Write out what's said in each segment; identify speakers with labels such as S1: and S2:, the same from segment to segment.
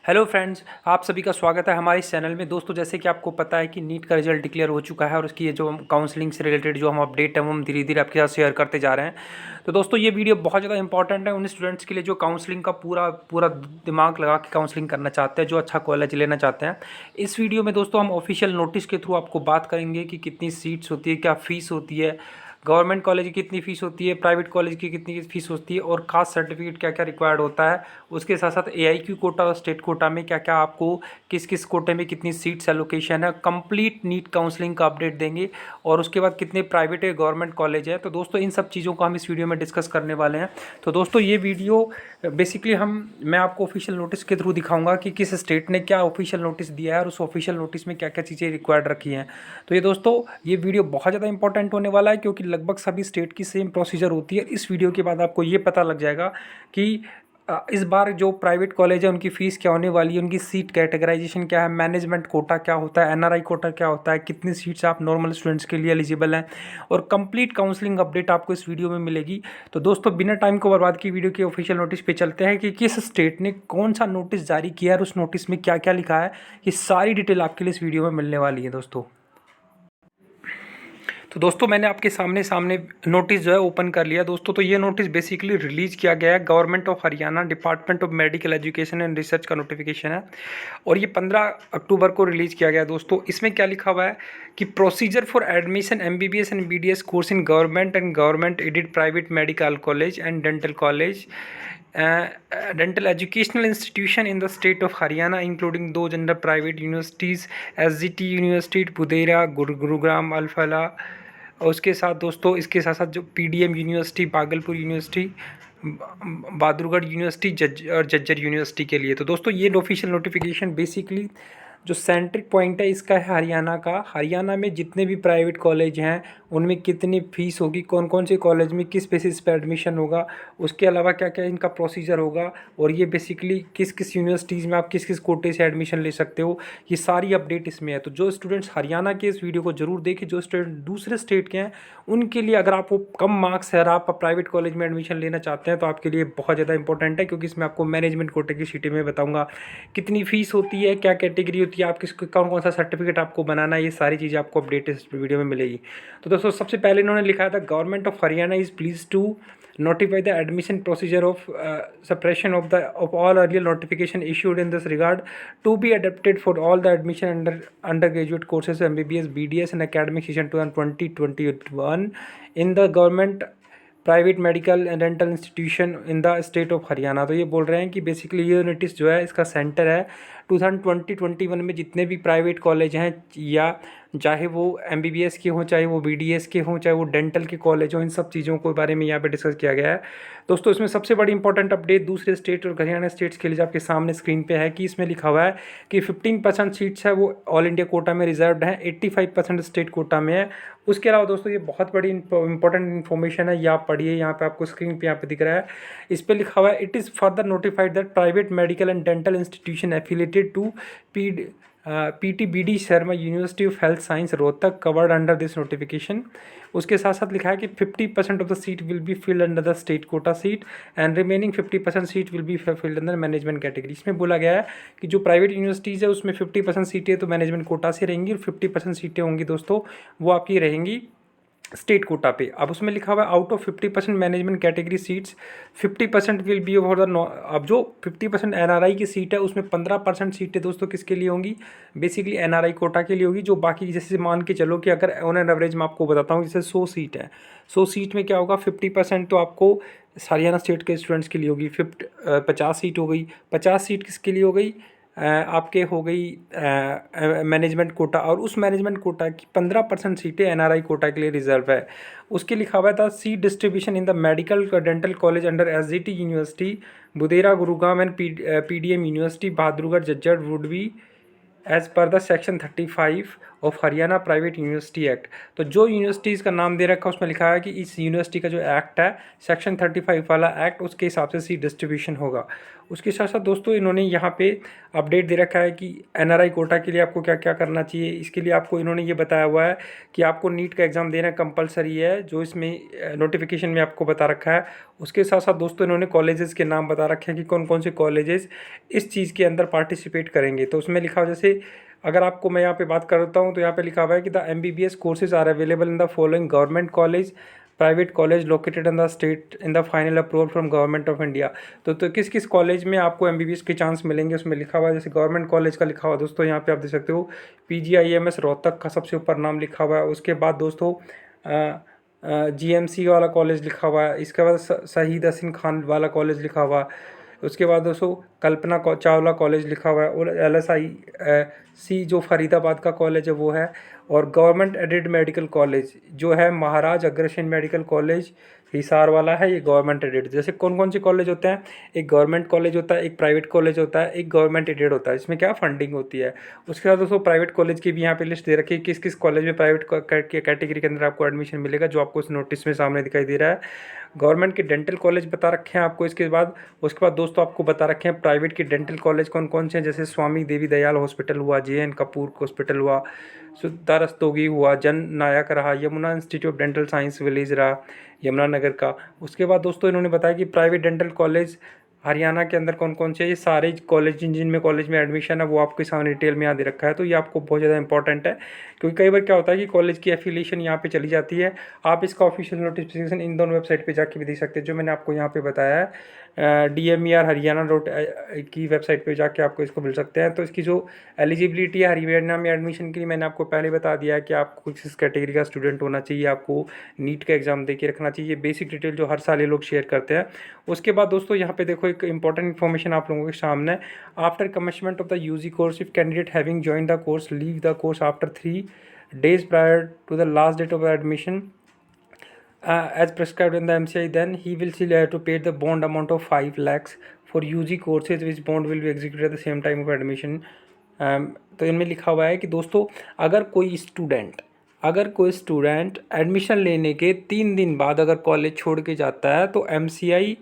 S1: Hello friends, आप सभी का स्वागत है हमारे इस चैनल में। दोस्तों, जैसे कि आपको पता है कि नीट का रिजल्ट डिक्लेयर हो चुका है और उसकी ये जो काउंसलिंग से रिलेटेड जो हम अपडेट है वो हम धीरे धीरे आपके साथ शेयर करते जा रहे हैं। तो दोस्तों, ये वीडियो बहुत ज़्यादा इंपॉर्टेंट है उन स्टूडेंट्स के लिए जो काउंसलिंग का पूरा पूरा दिमाग लगा के काउंसलिंग करना चाहते हैं, जो अच्छा कॉलेज लेना चाहते हैं। इस वीडियो में दोस्तों हम ऑफिशियल नोटिस के थ्रू आपको बात करेंगे कि कितनी सीट्स होती है, क्या फ़ीस होती है, गवर्नमेंट कॉलेज की कितनी फ़ीस होती है, प्राइवेट कॉलेज की कितनी फ़ीस होती है और कास्ट सर्टिफिकेट क्या क्या रिक्वायर्ड होता है। उसके साथ साथ AIQ कोटा और स्टेट कोटा में क्या क्या आपको किस किस कोटे में कितनी सीट्स एलोकेशन है, कंप्लीट नीट काउंसलिंग का अपडेट देंगे। और उसके बाद कितने प्राइवेट है गवर्नमेंट कॉलेज है। तो दोस्तों, इन सब चीज़ों को हम इस वीडियो में डिस्कस करने वाले हैं। तो दोस्तों, ये वीडियो बेसिकली मैं आपको ऑफिशियल नोटिस के थ्रू दिखाऊंगा कि किस स्टेट ने क्या ऑफिशियल नोटिस दिया है और उस ऑफिशियल नोटिस में क्या क्या चीज़ें रिक्वायर्ड रखी हैं। तो ये दोस्तों, ये वीडियो बहुत ज़्यादा इंपॉर्टेंट होने वाला है क्योंकि लगभग सभी स्टेट की सेम प्रोसीजर होती है। इस वीडियो के बाद आपको ये पता लग जाएगा कि इस बार जो प्राइवेट कॉलेज है उनकी फ़ीस क्या होने वाली है, उनकी सीट कैटेगराइजेशन क्या है, मैनेजमेंट कोटा क्या होता है, NRI कोटा क्या होता है, कितनी सीट्स आप नॉर्मल स्टूडेंट्स के लिए एलिजिबल हैं और कंप्लीट काउंसलिंग अपडेट आपको इस वीडियो में मिलेगी। तो दोस्तों, बिना टाइम को बर्बाद की वीडियो के ऑफिशियल नोटिस पे चलते हैं कि किस स्टेट ने कौन सा नोटिस जारी किया है और उस नोटिस में क्या क्या लिखा है। ये सारी डिटेल आपके लिए इस वीडियो में मिलने वाली है दोस्तों। तो दोस्तों, मैंने आपके सामने सामने नोटिस जो है ओपन कर लिया दोस्तों। तो ये नोटिस बेसिकली रिलीज़ किया गया है government of Haryana department of medical education and research का नोटिफिकेशन है और ये 15 अक्टूबर को रिलीज़ किया गया दोस्तों। इसमें क्या लिखा हुआ है कि procedure for admission MBBS and BDS course in government and government aided private medical college and dental college dental educational institution in the state of Haryana including दो general private universities SGT university Budhera Gurugram Alfalah. और उसके साथ दोस्तों, इसके साथ साथ जो PDM university Bhagalpur university Bahadurgarh university और झज्जर यूनिवर्सिटी के लिए। तो दोस्तों, ये ऑफिशियल नोटिफिकेशन बेसिकली जो सेंट्रिक पॉइंट है इसका है हरियाणा का। हरियाणा में जितने भी प्राइवेट कॉलेज हैं उनमें कितनी फ़ीस होगी, कौन कौन से कॉलेज में किस बेसिस पे एडमिशन होगा, उसके अलावा क्या क्या इनका प्रोसीजर होगा और ये बेसिकली किस किस यूनिवर्सिटीज़ में आप किस किस कोटे से एडमिशन ले सकते हो, ये सारी अपडेट इसमें है। तो जो स्टूडेंट्स हरियाणा के इस वीडियो को जरूर देखें, जो स्टूडेंट दूसरे स्टेट के हैं उनके लिए अगर आपको कम मार्क्स है और आप प्राइवेट कॉलेज में एडमिशन लेना चाहते हैं तो आपके लिए बहुत ज़्यादा इंपॉर्टेंट है क्योंकि इसमें आपको मैनेजमेंट कोटे की सीटें में बताऊँगा कितनी फ़ीस होती है, क्या कैटेगरी होती है, आप किस कौन कौन सा सर्टिफिकेट आपको बनाना है, ये सारी चीज़ें आपको अपडेट इस वीडियो में मिलेगी। तो दोस्तों, सबसे पहले इन्होंने लिखा था government of Haryana is please to notify the admission procedure of suppression of all earlier notification issued in this regard to be adapted for all the admission undergraduate courses MBBS BDS and academic session 2020-21 in the government private medical and dental institution in the state of Haryana. तो ये बोल रहे हैं कि basically ये notice जो है इसका सेंटर है 2020-21 में जितने भी प्राइवेट कॉलेज हैं, या चाहे वो MBBS के हों, चाहे वो BDS के हों, चाहे वो डेंटल के कॉलेज हों, इन सब चीज़ों के बारे में यहाँ पे डिस्कस किया गया है दोस्तों। इसमें सबसे बड़ी इंपॉर्टेंट अपडेट दूसरे स्टेट और हरियाणा स्टेट्स के लिए आपके सामने स्क्रीन पे है कि इसमें लिखा हुआ है कि 15% सीट्स है वो ऑल इंडिया कोटा में रिजर्व्ड हैं, 85% स्टेट कोटा में है। उसके अलावा दोस्तों, ये बहुत बड़ी इंपॉर्टेंट इन्फॉर्मेशन है, ये आप पढ़िए, यहाँ पे आपको स्क्रीन पे यहाँ पे दिख रहा है, इस पर लिखा हुआ है it is further notified that private medical and dental institution affiliated to PTBD Sharma university of health science Rohtak covered under this notification. उसके साथ साथ लिखा है कि 50% of the seat will be filled under the state quota seat and remaining 50% seat will be filled under management category. इसमें बोला गया है कि जो प्राइवेट यूनिवर्सिटीज़ है उसमें 50% सीटें तो मैनेजमेंट कोटा से रहेंगी और 50% सीटें होंगी दोस्तों वो आपकी रहेंगी स्टेट कोटा पे। अब उसमें लिखा हुआ है out of 50% management category seats 50% will be for the. अब जो 50% NRI की सीट है उसमें 15% सीटें दोस्तों किसके लिए होंगी, बेसिकली NRI कोटा के लिए होगी। जो बाकी जैसे मान के चलो कि अगर ऑन एन एवरेज मैं आपको बताता हूँ जैसे 100 सीट है, 100 सीट में क्या होगा 50% तो आपको हरियाणा स्टेट के स्टूडेंट्स के लिए होगी, 50 सीट हो गई, 50 सीट किसके लिए हो गई, आपके हो गई मैनेजमेंट कोटा, और उस मैनेजमेंट कोटा की 15% सीटें NRI कोटा के लिए रिजर्व है। उसके लिखा हुआ था seat distribution in the medical dental college under SGT university Budhera Gurugram and PDM university Bahadurgarh Jhajjar would be as per the section 35 of Haryana private university act. तो जो यूनिवर्सिटीज़ का नाम दे रखा है उसमें लिखा है कि इस यूनिवर्सिटी का जो एक्ट है सेक्शन 35 वाला एक्ट, उसके हिसाब से सीट डिस्ट्रीब्यूशन होगा। उसके साथ साथ दोस्तों इन्होंने यहाँ पे अपडेट दे रखा है कि एनआरआई कोटा के लिए आपको क्या क्या करना चाहिए। इसके लिए आपको इन्होंने ये बताया हुआ है कि आपको नीट का एग्ज़ाम देना कंपलसरी है, जो इसमें नोटिफिकेशन में आपको बता रखा है। उसके साथ साथ दोस्तों इन्होंने कॉलेजेस के नाम बता रखे हैं कि कौन कौन से कॉलेजेस इस चीज़ के अंदर पार्टिसिपेट करेंगे। तो उसमें लिखा हुआ, जैसे अगर आपको मैं यहाँ पे बात करता हूँ तो यहाँ पे लिखा हुआ है कि the MBBS courses are available in the following government college, private college located in the state in the final approval from government of India. तो किस किस कॉलेज में आपको एमबीबीएस के चांस मिलेंगे उसमें लिखा हुआ है। जैसे गवर्नमेंट कॉलेज का लिखा हुआ दोस्तों यहाँ पे आप देख सकते हो, पीजीआईएमएस रोहतक का सबसे ऊपर नाम लिखा हुआ है। उसके बाद दोस्तों जीएमसी वाला कॉलेज लिखा हुआ है। इसके बाद शहीद हसीन खान वाला कॉलेज लिखा हुआ है। उसके बाद दोस्तों कल्पना चावला कॉलेज लिखा हुआ है। और एलएसआई सी जो फरीदाबाद का कॉलेज है वो है। और गवर्नमेंट एडेड मेडिकल कॉलेज जो है महाराज अग्रसेन मेडिकल कॉलेज हिसार वाला है, ये गवर्नमेंट एडेड। जैसे कौन कौन से कॉलेज होते हैं, एक गवर्नमेंट कॉलेज होता है, एक प्राइवेट कॉलेज होता है, एक गवर्नमेंट एडेड होता है। इसमें क्या फंडिंग होती है। उसके बाद दोस्तों प्राइवेट कॉलेज की भी यहाँ पे लिस्ट दे रखी है, किस किस कॉलेज में प्राइवेट कैटेगरी के अंदर आपको एडमिशन मिलेगा, जो आपको इस नोटिस में सामने दिखाई दे रहा है। गवर्नमेंट के डेंटल कॉलेज बता रखे हैं आपको। उसके बाद दोस्तों आपको बता रखे हैं प्राइवेट के डेंटल कॉलेज कौन कौन से हैं। जैसे स्वामी देवी दयाल हॉस्पिटल हुआ, जेएन कपूर हॉस्पिटल हुआ, सुद्धा रस्तोगी हुआ, जन नायक रहा, Yamuna institute of dental science village रहा यमुनानगर का। उसके बाद दोस्तों इन्होंने बताया कि प्राइवेट डेंटल कॉलेज हरियाणा के अंदर कौन कौन से, ये सारे कॉलेज जिनमें कॉलेज में एडमिशन है वो आपके सामने डिटेल में यहाँ दे रखा है। तो ये आपको बहुत ज़्यादा इंपॉर्टेंट है, क्योंकि कई बार क्या होता है कि कॉलेज की एफिलिएशन यहाँ पे चली जाती है। आप इसका ऑफिशियल नोटिफिकेशन इन दोनों वेबसाइट पे जाके भी देख सकते हैं, जो मैंने आपको यहाँ पे बताया है DMER हरियाणा की वेबसाइट पे जाके आपको इसको मिल सकते हैं। तो इसकी जो एलिजिबिलिटी है हरियाणा में एडमिशन के लिए, मैंने आपको पहले बता दिया है कि आपको किस कैटेगरी का स्टूडेंट होना चाहिए, आपको नीट का एग्जाम दे के रखना चाहिए, बेसिक डिटेल जो हर साल ये लोग शेयर करते हैं। उसके बाद दोस्तों यहाँ पे देखो एक इंपॉर्टेंट इन्फॉर्मेशन आप लोगों के सामने, after commitment of the UG course if candidate having join the course leave the course after 3 days prior to the last date of admission as prescribed in the MCI, then he will still have to pay the bond amount of 5 lakhs for UG courses, which bond will be executed at the same time of admission. तो इनमें लिखा हुआ है कि दोस्तों अगर कोई student admission लेने के 3 दिन बाद अगर कॉलेज छोड़ के जाता है, तो MCI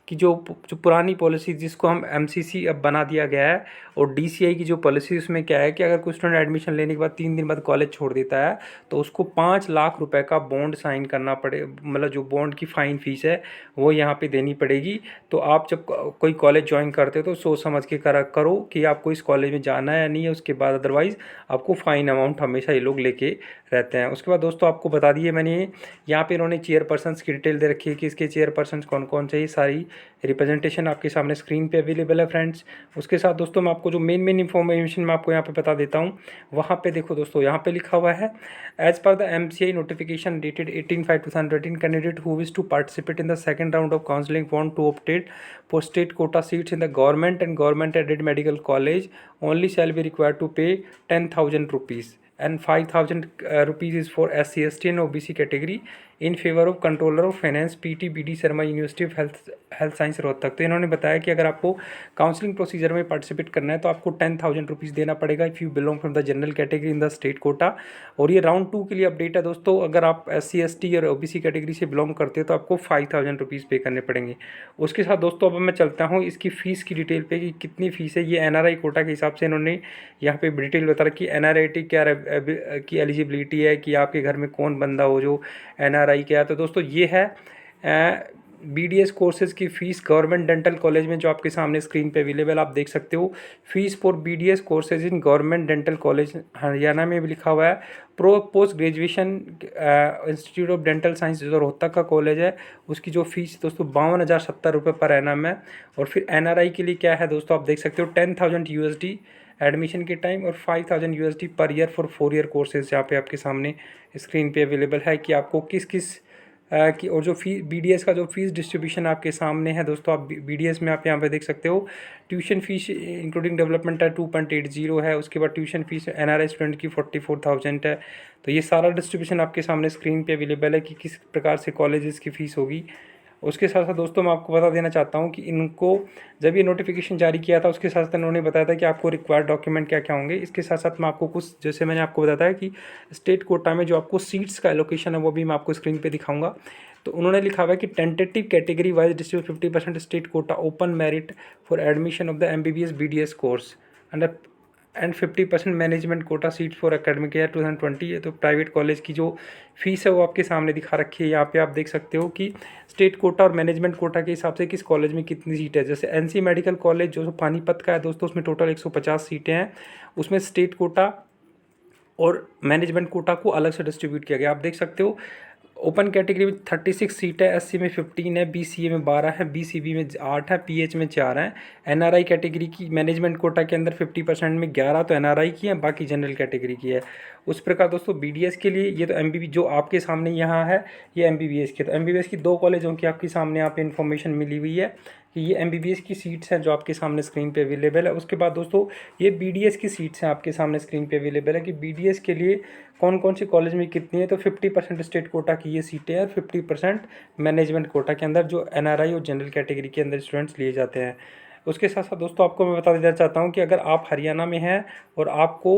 S1: की जो पुरानी पॉलिसी जिसको हम MCC अब बना दिया गया है, और DCI की जो पॉलिसी उसमें क्या है कि अगर कोई स्टूडेंट एडमिशन लेने के बाद 3 दिन बाद कॉलेज छोड़ देता है तो उसको 5 लाख रुपए का बॉन्ड साइन करना पड़े, मतलब जो बॉन्ड की फ़ाइन फीस है वो यहाँ पे देनी पड़ेगी। तो आप जब कोई कॉलेज ज्वाइन करते हो तो सोच समझ के करो कि आपको इस कॉलेज में जाना है या नहीं है। उसके बाद अदरवाइज़ आपको फ़ाइन अमाउंट हमेशा ये लोग लेके रहते हैं। उसके बाद दोस्तों आपको बता दिए मैंने, यहाँ पे इन्होंने चेयरपर्सन्स की डिटेल दे रखी है कि इसके चेयरपर्सन्स कौन कौन से, ये सारी रिप्रेजेंटेशन आपके सामने स्क्रीन पे अवेलेबल है फ्रेंड्स। उसके साथ दोस्तों मैं आपको जो मेन इन्फॉर्मेशन मैं आपको यहाँ पे बता देता हूँ। वहाँ पे देखो दोस्तों, यहाँ पे लिखा हुआ है as per the MCI notification dated 18/5/2013 candidate who wish to participate in the second round of counselling want to opted for state quota seats in the government and government aided medical college only shall be required to pay 10,000 rupees and 5,000 rupees is for SC ST and OBC category in favor of controller of finance PT BD Sharma university of health science Rohtak. तो इन्होंने बताया कि अगर आपको counselling procedure में participate करना है तो आपको 10,000 रुपीज़ देना पड़ेगा if you belong from the general category in the state Kota. और ये राउंड 2 के लिए अपडेट है दोस्तों, अगर आप SC ST और OBC कैटेगरी से बिलोंग करते हो तो आपको 5,000 रुपीज़ पे करने पड़ेंगे। उसके साथ दोस्तों अब मैं चलता हूँ इसकी फ़ीस की डिटेल पे कि कितनी फ़ीस है। ये NRI कोटा के हिसाब से इन्होंने यहाँ पे डिटेल बता रखी है। NRIT क्या की एलिजिबिलिटी है कि आपके घर में कौन बंदा हो जो NRI क्या है। तो दोस्तों ये है BDS कोर्सेज की फ़ीस गवर्नमेंट डेंटल कॉलेज में, जो आपके सामने स्क्रीन पे अवेलेबल आप देख सकते हो। Fees for BDS courses in government dental college Haryana में भी लिखा हुआ है। Post graduation institute of dental science जो रोहतक का कॉलेज है, उसकी जो फीस दोस्तों 52,070 रुपये पर एनम है। और फिर NRI के लिए क्या है दोस्तों, आप देख सकते हो 10,000 USD एडमिशन के टाइम और 5,000 USD per year for 4 year courses, यहाँ पे आपके सामने स्क्रीन पे अवेलेबल है कि आपको किस किस की। और जो BDS का जो फीस डिस्ट्रीब्यूशन आपके सामने है दोस्तों, आप BDS में आप यहाँ पे देख सकते हो ट्यूशन फीस इंक्लूडिंग डेवलपमेंट है 2.80 है। उसके बाद ट्यूशन फीस NRI स्टूडेंट की 44,000 है। तो ये सारा डिस्ट्रीब्यूशन आपके सामने स्क्रीन पे अवेलेबल है कि किस प्रकार से कॉलेजेस की फ़ीस होगी। उसके साथ साथ दोस्तों मैं आपको बता देना चाहता हूँ कि इनको जब ये नोटिफिकेशन जारी किया था उसके साथ साथ इन्होंने बताया था कि आपको रिक्वायर्ड डॉक्यूमेंट क्या क्या होंगे। इसके साथ साथ मैं आपको कुछ, जैसे मैंने आपको बताया कि स्टेट कोटा में जो आपको सीट्स का एलोकेशन है वो भी मैं आपको स्क्रीन पे दिखाऊंगा। तो उन्होंने लिखा हुआ है कि tentative category wise distribute 50% state quota open merit for admission of the MBBS BDS course under and 50% management quota seat for academic year 2020 है। तो प्राइवेट कॉलेज की जो फीस है वो आपके सामने दिखा रखी है। यहाँ पे आप देख सकते हो कि स्टेट कोटा और मैनेजमेंट कोटा के हिसाब से किस कॉलेज में कितनी सीट है। जैसे NC मेडिकल कॉलेज जो पानीपत का है दोस्तों, उसमें टोटल 150 सीटें हैं। उसमें स्टेट कोटा और मैनेजमेंट कोटा को अलग से डिस्ट्रीब्यूट किया गया। आप देख सकते हो ओपन कैटेगरी में 36 सीट है, SC में 15 है, BCA में 12 है, BCB में 8 है, PH में 4 हैं। NRI कैटेगरी की मैनेजमेंट कोटा के अंदर 50% में 11 तो NRI की है, बाकी जनरल कैटेगरी की है। उस प्रकार दोस्तों BDS के लिए ये तो MBB जो आपके सामने यहाँ है ये MBBS के, तो MBBS की 2 कॉलेजों की आपके सामने यहाँ पे इन्फॉर्मेशन मिली हुई है कि ये MBBS की सीट्स हैं जो आपके सामने स्क्रीन पे अवेलेबल है। उसके बाद दोस्तों ये BDS की सीट्स हैं आपके सामने स्क्रीन पे अवेलेबल है कि BDS के लिए कौन कौन सी कॉलेज में कितनी है। तो 50% स्टेट कोटा की ये सीटें हैं और 50% मैनेजमेंट कोटा के अंदर जो NRI और जनरल कैटेगरी के अंदर स्टूडेंट्स लिए जाते हैं। उसके साथ साथ दोस्तों आपको मैं बता देना चाहता हूँ कि अगर आप हरियाणा में हैं और आपको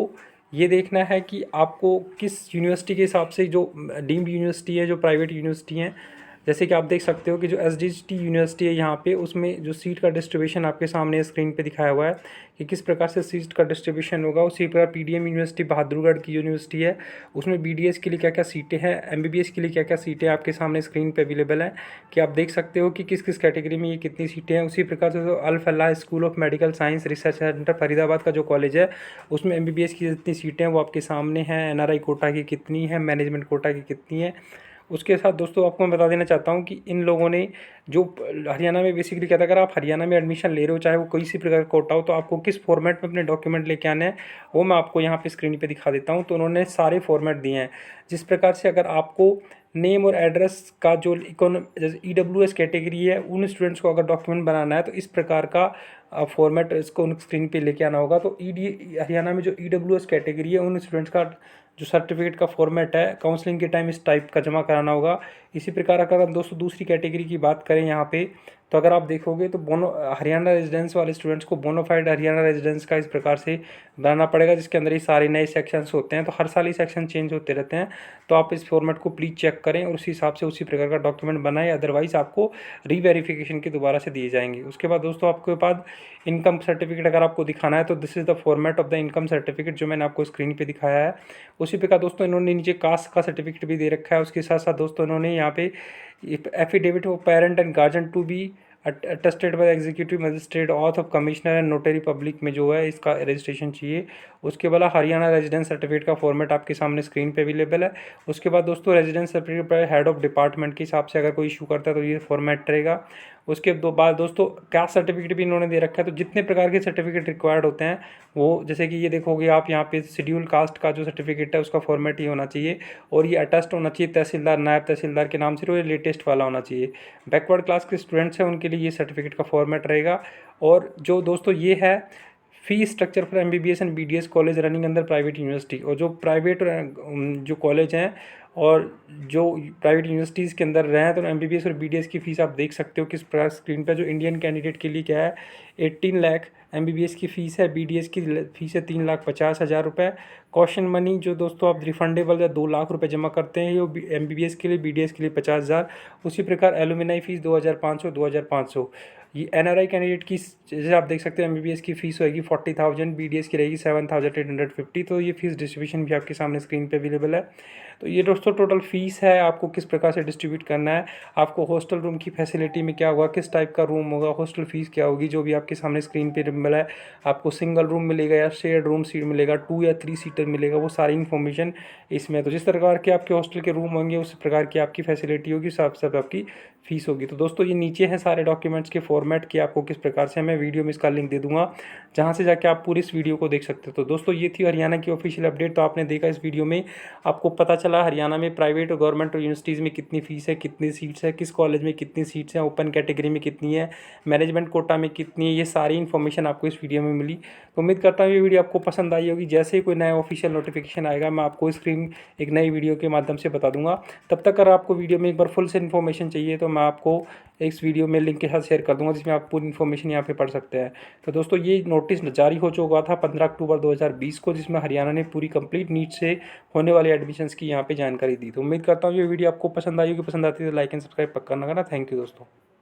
S1: ये देखना है कि आपको किस यूनिवर्सिटी के हिसाब से, जो डीम्ड यूनिवर्सिटी है, जो प्राइवेट यूनिवर्सिटी हैं, जैसे कि आप देख सकते हो कि जो SDT यूनिवर्सिटी है यहाँ पे, उसमें जो सीट का डिस्ट्रीब्यूशन आपके सामने स्क्रीन पे दिखाया हुआ है कि किस प्रकार से सीट का डिस्ट्रीब्यूशन होगा। उसी प्रकार PDM यूनिवर्सिटी बहादुरगढ़ की यूनिवर्सिटी है, उसमें BDS के लिए क्या क्या सीटें हैं, MBBS के लिए क्या क्या सीटें आपके सामने स्क्रीन पे अवेलेबल हैं कि आप देख सकते हो कि किस किस कैटेगरी में ये कितनी सीटें हैं। उसी प्रकार से Al Falah school of medical science research centre Faridabad का जो कॉलेज है उसमें MBBS की जितनी सीटें हैं वो आपके सामने हैं। NRI कोटा की कितनी है, मैनेजमेंट कोटा की कितनी है। उसके साथ दोस्तों आपको मैं बता देना चाहता हूँ कि इन लोगों ने जो हरियाणा में बेसिकली क्या था, अगर आप हरियाणा में एडमिशन ले रहे हो चाहे वो किसी प्रकार का कोटा हो, तो आपको किस फॉर्मेट में अपने डॉक्यूमेंट लेके आने हैं वो मैं आपको यहाँ पे स्क्रीन पे दिखा देता हूँ। तो उन्होंने सारे फॉर्मेट दिए हैं जिस प्रकार से अगर आपको नेम और एड्रेस का जो जैसे EWS कैटेगरी है उन स्टूडेंट्स को अगर डॉक्यूमेंट बनाना है तो इस प्रकार का फॉर्मेट इसको स्क्रीन पे लेके आना होगा। तो हरियाणा में जो EWS कैटेगरी है उन स्टूडेंट्स का जो सर्टिफिकेट का फॉर्मेट है काउंसलिंग के टाइम इस टाइप का जमा कराना होगा। इसी प्रकार अगर हम दोस्तों दूसरी कैटेगरी की बात करें यहाँ पे, तो अगर आप देखोगे तो हरियाणा रेजिडेंस वाले स्टूडेंट्स को बोनाफाइड हरियाणा रेजिडेंस का इस प्रकार से बनाना पड़ेगा जिसके अंदर ये सारे नए सेक्शंस होते हैं। तो हर साल ये सेक्शन चेंज होते रहते हैं, तो आप इस फॉर्मेट को प्लीज़ चेक करें और उसी हिसाब से उसी प्रकार का डॉक्यूमेंट बनाएं, अदरवाइज़ आपको रीवेरिफिकेशन के दोबारा से दिए जाएंगे। उसके बाद दोस्तों आपके पास इनकम सर्टिफिकेट अगर आपको दिखाना है तो this is the format of the income certificate जो मैंने आपको स्क्रीन पे दिखाया है। उसी प्रकार दोस्तों इन्होंने नीचे कास्ट का सर्टिफिकेट भी दे रखा है। उसके साथ साथ दोस्तों इन्होंने यहाँ पे affidavit of parent and guardian to be attested by executive magistrate oath of commissioner and notary public में जो है इसका रजिस्ट्रेशन चाहिए। उसके बाद हरियाणा रेजिडेंस सर्टिफिकेट का फॉर्मेट आपके सामने स्क्रीन पे अवेलेबल है। उसके बाद दोस्तों रेजिडेंस सर्टिफिकेट पर हेड ऑफ डिपार्टमेंट के हिसाब से अगर कोई इशू करता है तो ये फॉर्मेट रहेगा। उसके बाद दोस्तों कास्ट सर्टिफिकेट भी इन्होंने दे रखा है। तो जितने प्रकार के सर्टिफिकेट रिक्वायर्ड होते हैं वो, जैसे कि ये देखोगे आप यहाँ पे शेड्यूल कास्ट का जो सर्टिफिकेट है उसका फॉर्मेट ही होना चाहिए और ये अटेस्ट होना चाहिए तहसीलदार नायब तहसीलदार के नाम से, और ये लेटेस्ट वाला होना चाहिए। बैकवर्ड क्लास के स्टूडेंट्स हैं उनके लिए ये सर्टिफिकेट का फॉर्मेट रहेगा। और जो दोस्तों ये है fee structure for MBBS and BDS college running अंदर प्राइवेट यूनिवर्सिटी, और जो प्राइवेट जो कॉलेज हैं और जो प्राइवेट यूनिवर्सिटीज़ के अंदर रहे हैं तो MBBS और BDS की फ़ीस आप देख सकते हो किस प्रकार स्क्रीन पर। जो इंडियन कैंडिडेट के लिए क्या है 18 लाख MBBS की फ़ीस है, BDS की फ़ीस है 3,50,000 रुपये। कॉशन मनी जो दोस्तों आप रिफंडेबल या 2 लाख रुपए जमा करते हैं ये MBBS के लिए, BDS के लिए 50,000। उसी प्रकार एलुमिनाई फ़ीस 2,500 ये NRI कैंडिडेट की, जैसे आप देख सकते हैं MBBS की फ़ीस होगी 40,000, BDS की रहेगी 7,850। तो ये फ़ीस डिस्ट्रीब्यूशन भी आपके सामने स्क्रीन पे अवेलेबल है। तो ये दोस्तों टोटल फ़ीस है, आपको किस प्रकार से डिस्ट्रीब्यूट करना है, आपको हॉस्टल रूम की फैसिलिटी में क्या होगा, किस टाइप का रूम होगा, हॉस्टल फ़ीस क्या होगी, जो भी आपके सामने स्क्रीन पे मिला है। आपको सिंगल रूम मिलेगा या शेयर्ड रूम सीट मिलेगा, 2 या 3 सीटर मिलेगा, वो सारी इन्फॉर्मेशन इसमें। तो जिस प्रकार के आपके हॉस्टल के रूम होंगे उस प्रकार की आपकी फैसिलिटी होगी, सब आपकी फ़ीस होगी। तो दोस्तों ये नीचे हैं सारे डॉक्यूमेंट्स के फॉर्मेट के, आपको किस प्रकार से, मैं वीडियो में इसका लिंक दे दूंगा जहां से जाके आप पूरी इस वीडियो को देख सकते हो। तो दोस्तों ये थी हरियाणा की ऑफिशियल अपडेट। तो आपने देखा इस वीडियो में आपको पता चला हरियाणा में प्राइवेट और गवर्नमेंट यूनिवर्सिटीज़ में कितनी फ़ीस है, कितनी सीट्स है, किस कॉलेज में कितनी सीट्स हैं, ओपन कैटेगरी में कितनी है, मैनेजमेंट कोटा में कितनी है, ये सारी इन्फॉर्मेशन आपको इस वीडियो में मिली। तो उम्मीद करता हूँ ये वीडियो आपको पसंद आई होगी। जैसे ही कोई नया ऑफिशियल नोटिफिकेशन आएगा मैं आपको स्क्रीन एक नई वीडियो के माध्यम से बता दूंगा। तब तक अगर आपको वीडियो में एक बार फुल से इन्फॉर्मेशन चाहिए तो मैं आपको इस वीडियो में लिंक के साथ शेयर कर दूंगा, जिसमें आप पूरी इन्फॉर्मेशन यहाँ पे पढ़ सकते हैं। तो दोस्तों ये नोटिस जारी हो चुका था 15 अक्टूबर 2020 को, जिसमें हरियाणा ने पूरी कंप्लीट नीट से होने वाले एडमिशन्स की यहाँ पे जानकारी दी। तो उम्मीद करता हूँ ये वीडियो आपको पसंद आई होगी। पसंद आती है तो लाइक एंड सब्सक्राइब पक्का करना। थैंक यू दोस्तों।